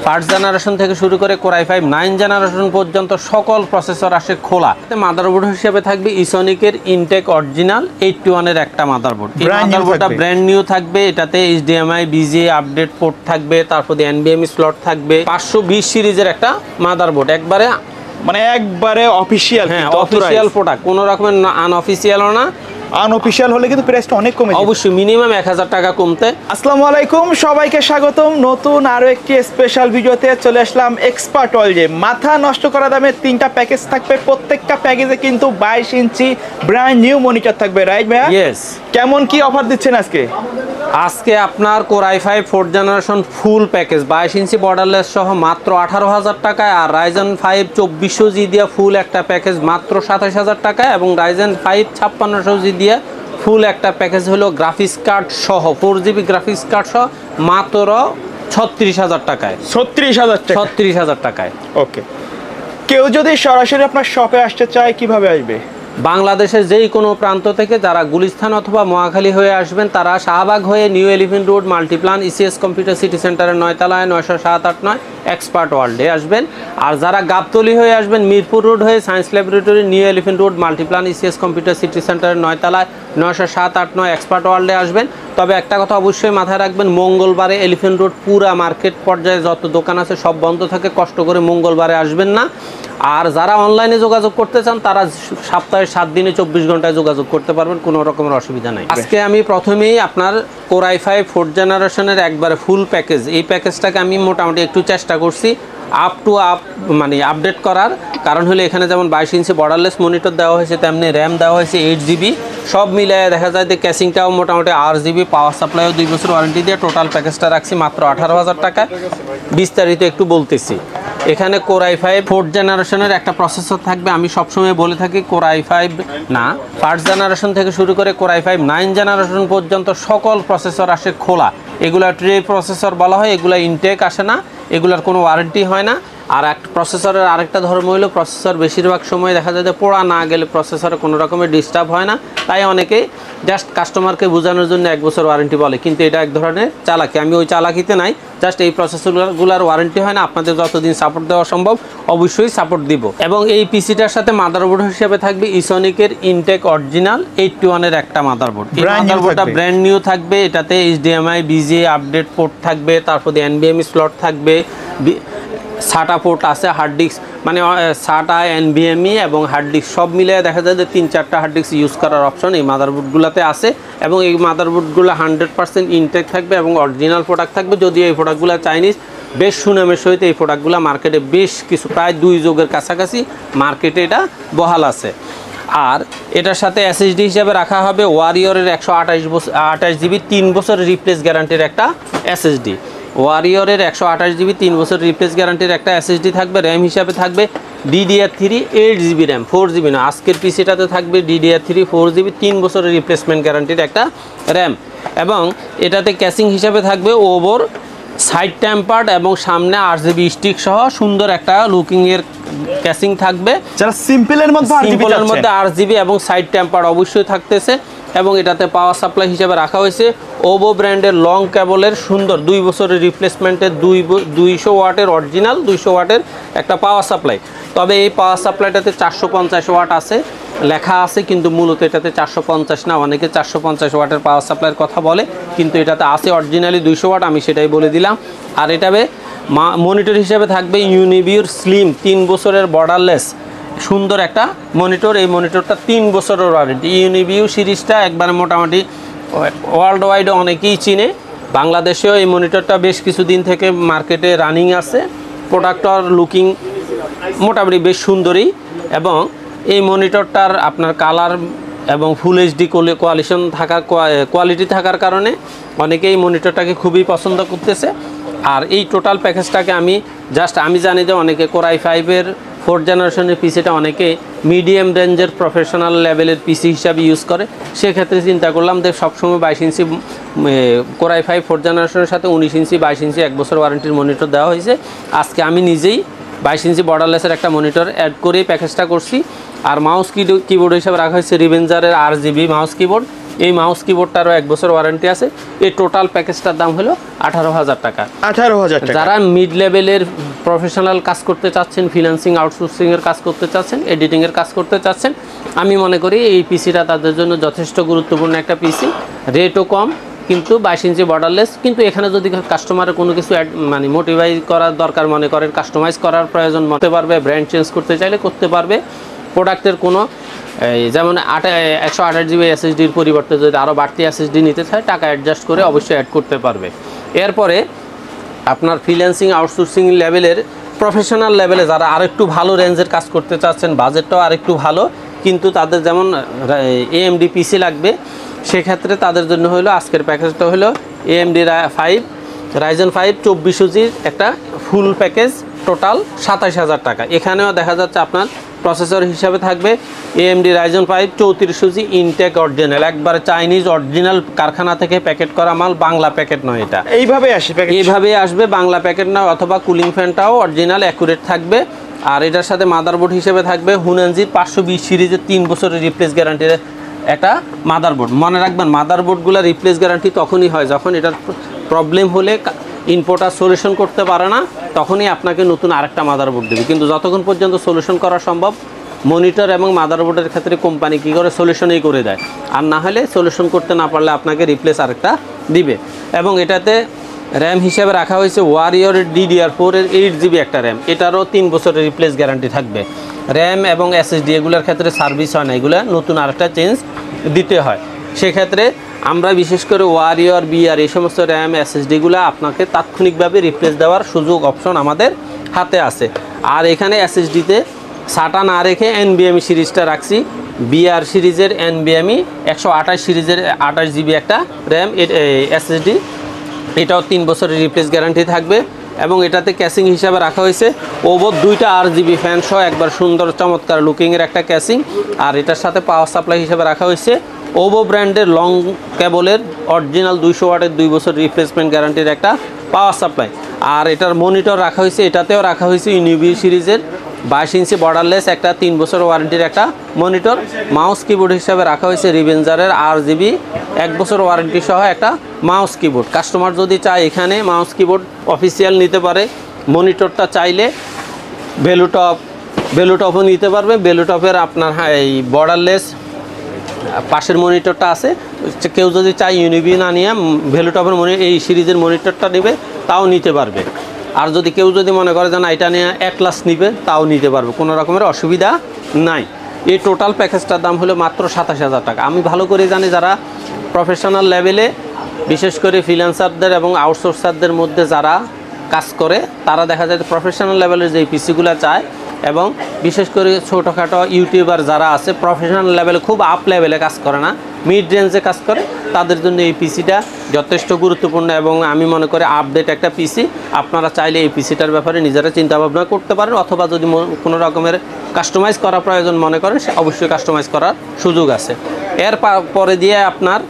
First generation থেকে শুরু করে কোর i5 9 জেনারেশন পর্যন্ত সকল প্রসেসর আসে খোলা। মাদারবোর্ড হিসেবে থাকবে ইসনিকের ইনটেক অরিজিনাল 81 এর একটা মাদারবোর্ড। এই মাদারবোর্ডটা ব্র্যান্ড নিউ থাকবে। এটাতে HDMI BGA আপডেট পোর্ট থাকবে, তারপরে NVMe স্লট থাকবে। 520 সিরিজের একটা মাদারবোর্ড, একবারে অফিশিয়াল। হ্যাঁ, অফিশিয়াল প্রোডাক্ট, কোনো রকমের আনঅফিশিয়ালও না। আনঅফিশিয়াল হলে কিন্তু প্রাইসটা অনেক কমে যাবে, অবশ্যই মিনিমাম 1000 টাকা কমতে। আসসালামু আলাইকুম, সবাইকে স্বাগতম নতুন আরো একটি স্পেশাল ভিডিওতে। চলে আসলাম এক্সপার্ট ওয়ার্ল্ডে। মাথা নষ্ট করা দামে 3টা প্যাকেজ থাকবে। প্রত্যেকটা প্যাকেজে কিন্তু 22 ইঞ্চি ব্র্যান্ড নিউ মনিটর থাকবে, রাইট ভাইয়া? ইয়েস। কেমন কি অফার দিচ্ছেন আজকে? আজকে আপনার core i5 4th generation full package 22 ইঞ্চি বর্ডারলেস সহ মাত্র 18,000 টাকায়, আর রাইজেন 5 2400G দিয়ে ফুল একটা প্যাকেজ মাত্র 27,000 টাকায়, এবং রাইজেন 5 5600G দিয়ে ফুল একটা প্যাকেজ হলো গ্রাফিক্স কার্ড সহ 4GB গ্রাফিক্স কার্ড সহ মাত্র 36,000 টাকায়। 36,000 টাকায়। ওকে, কেউ যদি সরাসরি আপনার শপে আসতে চায় কিভাবে আসবে? বাংলাদেশের যেই কোনো প্রান্ত থেকে যারা গুলিস্তান অথবা মহাখালী হয়ে আসবেন, তারা শাহবাগ হয়ে new elephant road Multiplan ECS computer city সেন্টারের 9 তলায় 90789 এক্সপার্ট ওয়ার্ল্ডে আসবেন। আর যারা গাবতলী হয়ে আসবেন, মিরপুর রোড হয়ে science laboratory new elephant road Multiplan ECS computer city সেন্টারের 9 তলায় 90789 এক্সপার্ট ওয়ার্ল্ডে আসবেন। তবে একটা কথা অবশ্যই মাথায় রাখবেন, মঙ্গলবারে এলিফ্যান্ট রোড পুরা মার্কেট পর্যায়ে যত দোকান আছে সব বন্ধ থাকে, কষ্ট করে মঙ্গলবারে আসবেন না। আর যারা অনলাইনে যোগাযোগ করতে চান, তারা সপ্তাহে 7 দিনে 24 ঘন্টায় যোগাযোগ করতে পারবেন, কোনো রকমের অসুবিধা নাই। আজকে আমি প্রথমেই আপনার কোর i5 4th জেনারেশনের একবারে ফুল প্যাকেজ, এই প্যাকেজটাকে আমি মোটামুটি একটু চেষ্টা করছি মানে আপডেট করার। কারণ হলো এখানে যেমন 22 ইঞ্চি বর্ডারলেস মনিটর দেওয়া হয়েছে, তেমনি র্যাম দেওয়া হয়েছে 8GB, সব মিলিয়ে দেখা যায় যে ক্যাসিংটাও মোটামুটি 8GB, পাওয়ার সাপ্লাইও 2 বছর ওয়ারেন্টি দিয়ে টোটাল প্যাকেজটা রাখছি মাত্র 18,000 টাকায়। বিস্তারিত একটু বলতেছি। এখানে কোর i5 4th জেনারেশনের একটা প্রসেসর থাকবে। আমি সবসময় বলে থাকি কোর i5 না, ফার্স্ট জেনারেশন থেকে শুরু করে কোর i5 9 জেনারেশন পর্যন্ত সকল প্রসেসর আসে খোলা। এগুলা ট্রে প্রসেসর বলা হয়, এগুলা ইনটেক আসে না, এগুলার কোনো ওয়ারেন্টি হয় না। আর একটা প্রসেসরের আরেকটা ধর্ম হলো, প্রসেসর বেশিরভাগ সময় দেখা যায় যে পোড়া না গেলে প্রসেসরে কোনো রকমের ডিস্টার্ব হয় না, তাই অনেকে জাস্ট কাস্টমারকে বোঝানোর জন্য 1 বছর ওয়ারেন্টি বলে, কিন্তু এটা এক ধরনের চালাকি। আমি ওই চালাকিতে নাই, জাস্ট এই প্রসেসরগুলোর ওয়ারেন্টি হয় না। আপনাদের যতদিন সাপোর্ট দেওয়া সম্ভব অবশ্যই সাপোর্ট দিব। এবং এই পিসিটার সাথে মাদারবোর্ড হিসেবে থাকবে ইসনিকের ইনটেক অরিজিনাল 81 এর একটা মাদারবোর্ড। এই মাদারবোর্ডটা ব্র্যান্ড নিউ থাকবে। এটাতে HDMI BGA আপডেট পোর্ট থাকবে, তারপরে NVMe স্লট থাকবে, SATA পোর্ট আছে, হার্ড ডিস্ক মানে SATA NVMe এবং হার্ড ডিস্ক সব মিলিয়ে দেখা যায় যে 3-4টা হার্ড ডিস্ক ইউজ করার অপশন এই মাদারবোর্ডগুলোতে আছে। এবং এই মাদারবোর্ডগুলো 100% ইনটেক থাকবে এবং অরিজিনাল প্রোডাক্ট থাকবে। যদিও এই প্রোডাক্টগুলো চাইনিজ, বেশ সুনামের সহিত এই প্রোডাক্টগুলো মার্কেটে বেশ কিছু, প্রায় 2 যুগের কাছাকাছি মার্কেটে এটা বহাল আছে। আর এটার সাথে SSD হিসাবে রাখা হবে ওয়ারিয়রের 128GB 3 বছর রিপ্লেস গ্যারান্টির একটা SSD। ওয়ারিয়রের 128GB 3 বছর রিপ্লেস গ্যারান্টির একটা SSD থাকবে। র্যাম হিসাবে থাকবে DDR3 8GB র্যাম, 4GB না। আজকের পিসিটাতে থাকবে DDR3 4GB 3 বছরের রিপ্লেসমেন্ট গ্যারান্টির একটা র্যাম। এবং এটাতে ক্যাসিং হিসাবে থাকবে ওভার সাইড টেম্পার্ড এবং সামনে RGB স্টিক সহ সুন্দর একটা লুকিং এর ক্যাসিং থাকবে। যারা সিম্পলের মধ্যে RGB এবং সাইড টেম্পার্ড অবশ্যই থাকতেছে। এবং এটাতে পাওয়ার সাপ্লাই হিসেবে রাখা হয়েছে ওভো ব্র্যান্ডের লং কেবলের সুন্দর 2 বছরের রিপ্লেসমেন্টের 200 ওয়াটের অরিজিনাল 200 ওয়াটের একটা পাওয়ার সাপ্লাই। তবে এই পাওয়ার সাপ্লাইটাতে 450 ওয়াট আছে লেখা আছে, কিন্তু মূলত এটাতে 450 না। অনেকে 450 ওয়াটের পাওয়ার সাপ্লাইয়ের কথা বলে, কিন্তু এটাতে আছে অরিজিনালি 200 ওয়াট, আমি সেটাই বলে দিলাম। আর এটাবে মনিটর হিসেবে থাকবে ইউনিভিউর স্লিম 3 বছরের বর্ডারলেস সুন্দর একটা মনিটর। এই মনিটরটা 3 বছরের ওয়ারেন্টি। ইউনিভিউ সিরিজটা একবারে মোটামুটি ওয়ার্ল্ড ওয়াইড অনেকেই চিনে। বাংলাদেশেও এই মনিটরটা বেশ কিছুদিন থেকে মার্কেটে রানিং আছে। প্রোডাক্টর লুকিং মোটামুটি বেশ সুন্দরই। এবং এই মনিটরটার আপনার কালার এবং ফুল এইচডি কোয়ালিটি থাকার কারণে অনেকেই এই মনিটরটাকে খুবই পছন্দ করতেছে। আর এই টোটাল প্যাকেজটাকে আমি জানি যে অনেকে কোর i5-এর 4th জেনারেশনের পিসিটা অনেকে মিডিয়াম রেঞ্জের প্রফেশনাল লেভেলের পিসি হিসাবে ইউজ করে। সেক্ষেত্রে চিন্তা করলাম যে সবসময় 22 ইঞ্চি কোর i5 4th জেনারেশনের সাথে 19 ইঞ্চি 22 ইঞ্চি 1 বছর ওয়ারেন্টির মনিটর দেওয়া হয়েছে। আজকে আমি নিজেই 22 ইঞ্চি বর্ডারলেসের একটা মনিটর অ্যাড করে প্যাকেজটা করছি। আর মাউস কিবোর্ড হিসাবে রাখা হয়েছে রিভেঞ্জারের RGB মাউস কিবোর্ড। এই মাউস কিবোর্ডটারও 1 বছর ওয়ারেন্টি আছে। এই টোটাল প্যাকেজটার দাম হলো 18,000 টাকা। 18,000 টাকা। যারা মিড লেভেলের প্রফেশনাল কাজ করতে চাচ্ছেন, ফ্রিল্যান্সিং আউটসোর্সিংয়ের কাজ করতে চাচ্ছেন, এডিটিংয়ের কাজ করতে চাচ্ছেন, আমি মনে করি এই পিসিটা তাদের জন্য যথেষ্ট গুরুত্বপূর্ণ একটা পিসি। রেটও কম, কিন্তু 22 ইঞ্চি বর্ডারলেস। কিন্তু এখানে যদি কাস্টমারের কোনো কিছু মানে মোটিভাই করার দরকার মনে করেন, কাস্টমাইজ করার প্রয়োজন মনে পারবে, ব্র্যান্ড চেঞ্জ করতে চাইলে করতে পারবে। প্রোডাক্টের কোনো যেমন 128 জিবি এসএসডির পরিবর্তে যদি আরও বাড়তি এসএসডি নিতে চায়, টাকা অ্যাডজাস্ট করে অবশ্যই অ্যাড করতে পারবে। এরপরে আপনার ফ্রিল্যান্সিং আউটসোর্সিং লেভেলের প্রফেশনাল লেভেলে যারা আরেকটু ভালো রেঞ্জের কাজ করতে চাচ্ছেন, বাজেটটাও আরেকটু ভালো, কিন্তু তাদের যেমন এএমডি পিসি লাগবে, সেক্ষেত্রে তাদের জন্য হলো আজকের প্যাকেজটা হলো AMD Ryzen 5 24 জিবির একটা ফুল প্যাকেজ, টোটাল 27,000 টাকা। এখানেও দেখা যাচ্ছে আপনার প্রসেসর হিসাবে থাকবে AMD Ryzen 5 34 GB intact original, একবারে চাইনিজ অরিজিনাল কারখানা থেকে প্যাকেট করা মাল, বাংলা প্যাকেট নয়। এটা এইভাবে আসে প্যাকেজ, এইভাবে আসবে, বাংলা প্যাকেট না, অথবা কুলিং ফ্যানটাও অরিজিনাল অ্যাকুরেট থাকবে। আর এটার সাথে মাদারবোর্ড হিসেবে থাকবে হুনানজির 520 সিরিজের 3 বছরের রিপ্লেস গ্যারান্টির একটা মাদারবোর্ড। মনে রাখবেন, মাদারবোর্ডগুলো রিপ্লেস গ্যারান্টি তখনই হয় যখন এটার প্রবলেম হলে ইনপুটার সলিউশন করতে পারে না, তখনই আপনাকে নতুন আরেকটা মাদারবোর্ড দেবে। কিন্তু যতক্ষণ পর্যন্ত সলিউশন করা সম্ভব, মনিটর এবং মাদারবোর্ডের ক্ষেত্রে কোম্পানি কী করে সলিউশনই করে দেয়, আর না হলে সলিউশন করতে না পারলে আপনাকে রিপ্লেস আরেকটা দিবে। এবং এটাতে র্যাম হিসেবে রাখা হয়েছে ওয়ারিয়র DDR4 এর 8 জিবি একটা র্যাম, এটারও 3 বছরের রিপ্লেস গ্যারান্টি থাকবে। র্যাম এবং SSD এগুলোর ক্ষেত্রে সার্ভিস হয় না, এগুলো নতুন আরেকটা চেঞ্জ দিতে হয়। সেক্ষেত্রে আমরা বিশেষ করে ওয়ারিয়র BR এই সমস্ত র্যাম SSDগুলো আপনাকে তাৎক্ষণিকভাবে রিপ্লেস দেওয়ার সুযোগ অপশন আমাদের হাতে আছে। আর এখানে SSDতে SATA না রেখে NVMe সিরিজটা রাখছি। BR সিরিজের NVMe 128 সিরিজের 28 জিবি একটা র্যাম SSD, এটাও 3 বছরের রিপ্লেস গ্যারান্টি থাকবে। এবং এটাতে ক্যাসিং হিসাবে রাখা হয়েছে ওভো 2টা RGB ফ্যান সহ একবার সুন্দর চমৎকার লুকিংয়ের একটা ক্যাসিং। আর এটার সাথে পাওয়ার সাপ্লাই হিসাবে রাখা হয়েছে ওভো ব্র্যান্ডের লং কেবলের অরিজিনাল 200 ওয়াটের 2 বছর রিপ্লেসমেন্ট গ্যারান্টির একটা পাওয়ার সাপ্লাই। আর এটার মনিটর রাখা হয়েছে, এটাতেও রাখা হয়েছে ইউনিভি সিরিজের 22 ইঞ্চি বর্ডারলেস একটা 3 বছর ওয়ারেন্টির একটা মনিটর। মাউস কিবোর্ড হিসাবে রাখা হয়েছে রিভেঞ্জারের RGB 1 বছর ওয়ারেন্টি সহ একটা মাউস কিবোর্ড। কাস্টমার যদি চায় এখানে মাউস কিবোর্ড অফিসিয়াল নিতে পারে, মনিটরটা চাইলে বেলুটপও নিতে পারবে। বেলুটপের আপনার এই বর্ডারলেস পাশের মনিটরটা আছে, কেউ যদি চায় ইউনিভি না নিয়ে ভ্যালুটপের এই সিরিজের মনিটরটা নেবে তাও নিতে পারবে। আর যদি কেউ যদি মনে করে যে না এটা নিয়ে Atlas নিবে তাও নিতে পারবে, কোনো রকমের অসুবিধা নাই। এই টোটাল প্যাকেজটার দাম হলো মাত্র 27,000 টাকা। আমি ভালো করে জানি যারা প্রফেশনাল লেভেলে, বিশেষ করে ফ্রিল্যান্সারদের এবং আউটসোর্সারদের মধ্যে যারা কাজ করে, তারা দেখা যায় প্রফেশনাল লেভেলের যে পিসিগুলো চায়, এবং বিশেষ করে ছোটোখাটো ইউটিউবার যারা আছে প্রফেশনাল লেভেলে, খুব আপ লেভেলে কাজ করে না, মিড রেঞ্জে কাজ করে, তাদের জন্য এই পিসিটা যথেষ্ট গুরুত্বপূর্ণ। এবং আমি মনে করি আপডেট একটা পিসি। আপনারা চাইলে এই পিসিটার ব্যাপারে নিজেরা চিন্তাভাবনা করতে পারেন, অথবা যদি কোনো রকমের কাস্টমাইজ করা প্রয়োজন মনে করেন, অবশ্যই কাস্টমাইজ করার সুযোগ আছে। এর পরে দিয়ে আপনার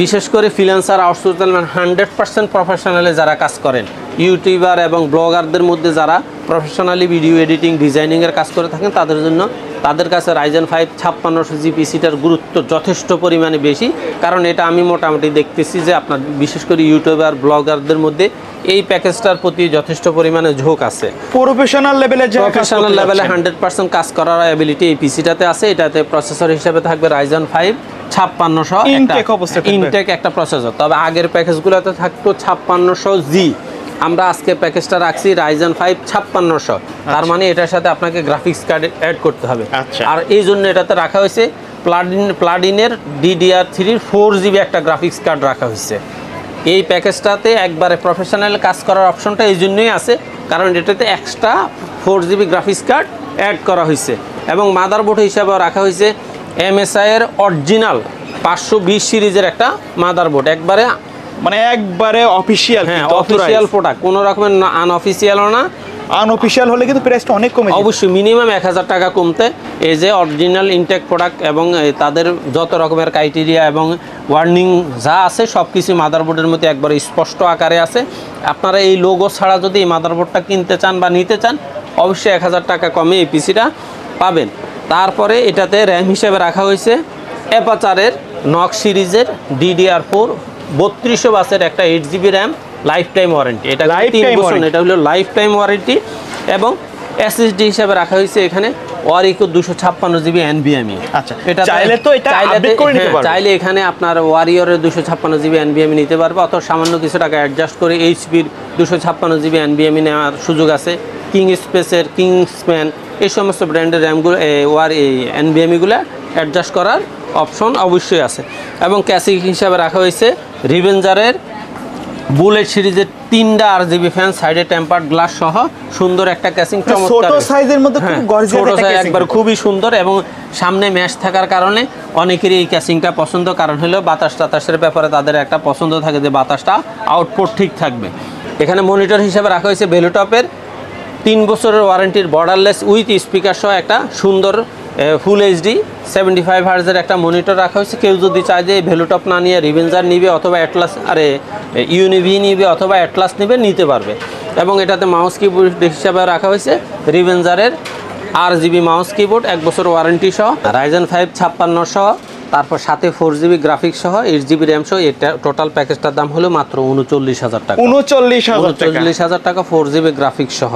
বিশেষ করে ফ্রিল্যান্সার আউটসোর্সার 100% প্রফেশনালে যারা কাজ করেন, ইউটিউবার এবং ব্লগারদের মধ্যে যারা প্রফেশনালি ভিডিও এডিটিং ডিজাইনিংয়ের কাজ করে থাকেন, তাদের জন্য তাদের কাছে Ryzen 5 5600 জিবি পিসিটার গুরুত্ব যথেষ্ট পরিমাণে বেশি। কারণ এটা আমি মোটামুটি দেখতেছি যে আপনার বিশেষ করে ইউটিউবার ব্লগারদের মধ্যে এই প্যাকেজটার প্রতি যথেষ্ট পরিমাণে ঝোঁক আছে। প্রফেশনাল লেভেলে 100% কাজ করার অ্যাবিলিটি এই পিসিটাতে আছে। এটাতে প্রসেসর হিসেবে থাকবে Ryzen 5 5600 ইনটেক একটা প্রসেসর। তবে আগের প্যাকেজগুলোতে থাকতো 5600G, আমরা আজকে প্যাকেজটা রাখছি Ryzen 5 5600। তার মানে এটার সাথে আপনাকে গ্রাফিক্স কার্ড অ্যাড করতে হবে। আর এই জন্য এটাতে রাখা হয়েছে প্লাডিনের DDR3 4 জিবি একটা গ্রাফিক্স কার্ড রাখা হয়েছে। এই প্যাকেজটাতে একবারে প্রফেশনাল কাজ করার অপশনটা এই জন্যই আছে, কারণ এটাতে extra 4 GB graphics card add করা হয়েছে। এবং মাদারবোর্ড হিসাবেও রাখা হয়েছে MSI এর অরিজিনাল 520 সিরিজের একটা মাদারবোর্ড, একবারে অফিসিয়াল। হ্যাঁ, অফিসিয়াল প্রোডাক্ট, কোনো রকমের আনঅফিসিয়ালও না। আনঅফিসিয়াল হলে কিন্তু প্রাইসটা অনেক কমে যাবে, অবশ্যই মিনিমাম 1000 টাকা কমতে। এই যে অরিজিনাল ইনটেক প্রোডাক্ট এবং তাদের যত রকমের ক্রাইটেরিয়া এবং ওয়ার্নিং যা আছে সব কিছু মাদারবোর্ডের মধ্যে একবার স্পষ্ট আকারে আছে। আপনারা এই লোগো ছাড়া যদি এই মাদারবোর্ডটা কিনতে চান বা নিতে চান, অবশ্যই 1000 টাকা কমে এই পিসিটা পাবেন। তারপরে এটাতে র্যাম হিসেবে রাখা হয়েছে অ্যাপাচারের নক্স সিরিজের DDR4 3200 বাসের একটা 8GB RAM life time warranty. এটা 3 বছর, এটা হলো লাইফ টাইম ওয়ারেন্টি। এবং SSD হিসাবে রাখা হয়েছে এখানে ওয়ারিকো 256GB NVMe। আচ্ছা, এটা চাইলে তো এটা আপডেট করে নিতে পারবে। চাইলে এখানে আপনার ওয়ারিয়রের 256GB NVMe নিতে পারবে, অথবা সামান্য কিছু টাকা অ্যাডজাস্ট করে HPর 256GB NVMe নেওয়ার সুযোগ আছে। কিং স্পেসের, কিংসম্যান, এই সমস্ত ব্র্যান্ডের র্যামগুলো NVMeগুলো অ্যাডজাস্ট করার অপশন অবশ্যই আছে। এবং ক্যাসিং হিসাবে রাখা হয়েছে রিভেঞ্জারের বুলেট সিরিজের 3টা RGB ফ্যান, সাইডে টেম্পার্ড গ্লাস সহ সুন্দর একটা ক্যাসিং, চমৎকার ছোট সাইজের মধ্যে খুব গর্জিয়াস একটা ক্যাসিং, একবার খুবই সুন্দর। এবং সামনে ম্যাশ থাকার কারণে অনেকেরই এই ক্যাসিংটা পছন্দ, কারণ হলো বাতাসের ব্যাপারে তাদের একটা পছন্দ থাকে যে বাতাসটা আউটপুট ঠিক থাকবে। এখানে মনিটর হিসেবে রাখা হয়েছে ভেলুটপের 3 বছরের ওয়ারেন্টির বর্ডারলেস উইথ স্পিকার সহ একটা সুন্দর ফুল HD 75 হার্জের একটা মনিটর রাখা হয়েছে। কেউ যদি চায় যে ভেলুটপ না নিয়ে রিভেঞ্জার নিবে অথবা অ্যাটলাস ইউনিভি নিবে অথবা অ্যাটলাস নিবে, নিতে পারবে। এবং এটাতে মাউস কিবোর্ড হিসাবে রাখা হয়েছে রিভেঞ্জারের RGB মাউস কিবোর্ড, 1 বছর ওয়ারেন্টি সহ, Ryzen 5 56 সহ, তারপর সাথে 4GB গ্রাফিক্স সহ 8GB র্যাম সহ। এটা টোটাল প্যাকেজটার দাম হলো মাত্র 39,000 টাকা। 39,000 টাকা 4GB গ্রাফিক্স সহ।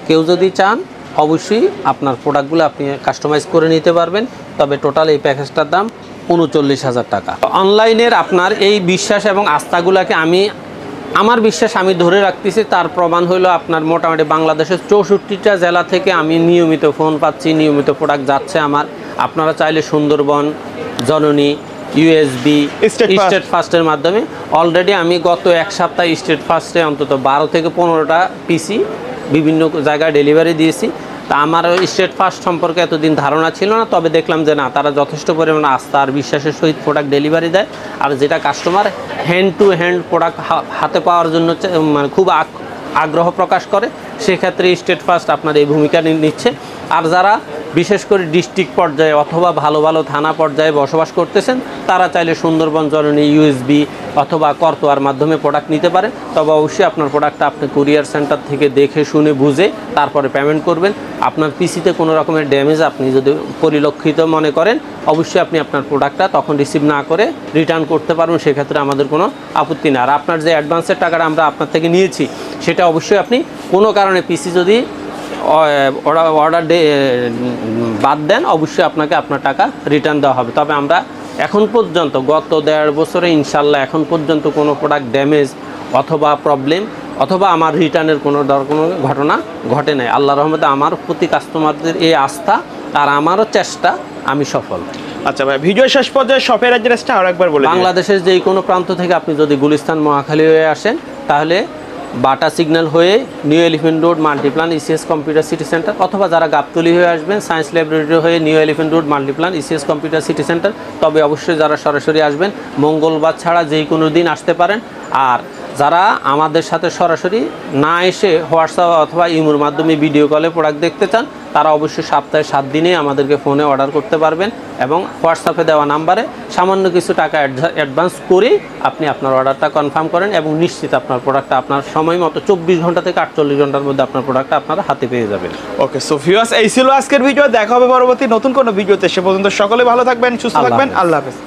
কেউ যদি চান অবশ্যই আপনার প্রোডাক্টগুলো আপনি কাস্টমাইজ করে নিতে পারবেন, তবে টোটাল এই প্যাকেজটার দাম 39,000 টাকা। অনলাইনের আপনার এই বিশ্বাস এবং আস্থাগুলোকে আমার বিশ্বাস আমি ধরে রাখতেছি, তার প্রমাণ হলো আপনার মোটামুটি বাংলাদেশের 64টা জেলা থেকে আমি নিয়মিত ফোন পাচ্ছি, নিয়মিত প্রোডাক্ট যাচ্ছে আমার। আপনারা চাইলে সুন্দরবন, জননী, USB, স্টেট ফার্স্টের মাধ্যমে অলরেডি আমি গত 1 সপ্তাহ স্টেট ফার্স্টে অন্তত 12 থেকে 15টা পিসি বিভিন্ন জায়গায় ডেলিভারি দিয়েছি। তা আমার স্টেট ফার্স্ট সম্পর্কে এতদিন ধারণা ছিল না, তবে দেখলাম যে না, তারা যথেষ্ট পরিমাণে আস্থা আর বিশ্বাসের সহিত প্রোডাক্ট ডেলিভারি দেয়। আর যেটা customer hand to hand product হাতে পাওয়ার জন্য মানে খুব আগ্রহ প্রকাশ করে, সেক্ষেত্রে স্টেট ফার্স্ট আপনার এই ভূমিকা নিচ্ছে। আর যারা বিশেষ করে ডিস্ট্রিক্ট পর্যায়ে অথবা ভালো ভালো থানা পর্যায়ে বসবাস করতেছেন, তারা চাইলে সুন্দরবন, জননী, USB অথবা করতোয়ার মাধ্যমে প্রোডাক্ট নিতে পারেন। তবে অবশ্যই আপনার প্রোডাক্টটা আপনি কুরিয়ার সেন্টার থেকে দেখে শুনে বুঝে তারপরে পেমেন্ট করবেন। আপনার পিসিতে কোনো রকমের ড্যামেজ আপনি যদি পরিলক্ষিত মনে করেন, অবশ্যই আপনি আপনার প্রোডাক্টটা তখন রিসিভ না করে রিটার্ন করতে পারবেন, সেক্ষেত্রে আমাদের কোনো আপত্তি না। আর আপনার যে অ্যাডভান্সের টাকাটা আমরা আপনার থেকে নিয়েছি, সেটা অবশ্যই আপনি কোনো কারণে পিসি যদি অর্ডার বাদ দেন, অবশ্যই আপনাকে আপনার টাকা রিটার্ন দেওয়া হবে। তবে আমরা এখন পর্যন্ত গত 1.5 বছরে ইনশাল্লাহ এখন পর্যন্ত কোনো প্রোডাক্ট ড্যামেজ অথবা প্রবলেম অথবা আমার রিটার্নের কোনো ঘটনা ঘটে নাই। আল্লাহর রহমতে আমার প্রতি কাস্টমারদের এই আস্থা আর আমারও চেষ্টা, আমি সফল। আচ্ছা ভাই, ভিডিও শেষ পর্যায়ে শপের অ্যাড্রেসটা আরেকবার বলে দিন। বাংলাদেশের যে কোনো প্রান্ত থেকে আপনি যদি গুলিস্তান, মহাখালী হয়ে আসেন, তাহলে বাটা সিগন্যাল হয়ে new elephant road Multiplan ECS computer city centre, অথবা যারা গাবতলী হয়ে আসবেন সায়েন্স ল্যাবরেটরি হয়ে new elephant road Multiplan ECS computer city centre. তবে অবশ্যই যারা সরাসরি আসবেন, মঙ্গলবার ছাড়া যেই কোনো দিন আসতে পারেন। আর যারা আমাদের সাথে সরাসরি না এসে হোয়াটসঅ্যাপ অথবা ইমোর মাধ্যমে ভিডিও কলে প্রোডাক্ট দেখতে চান, তারা অবশ্যই সপ্তাহে 7 দিনে আমাদেরকে ফোনে অর্ডার করতে পারবেন এবং হোয়াটসঅ্যাপে দেওয়া নাম্বারে সামান্য কিছু টাকা অ্যাডভান্স করে আপনি আপনার অর্ডারটা কনফার্ম করেন এবং নিশ্চিত আপনার প্রোডাক্টটা আপনার সময় মতো 24 ঘন্টা থেকে 48 ঘন্টার মধ্যে আপনার প্রোডাক্টটা আপনারা হাতে পেয়ে যাবেন। ওকে, সো ভিউয়ার্স, এই ছিল আজকের ভিডিও। দেখা হবে পরবর্তী নতুন কোনো ভিডিওতে। সে পর্যন্ত সকলে ভালো থাকবেন, সুস্থ থাকবেন। আল্লাহ হাফেজ।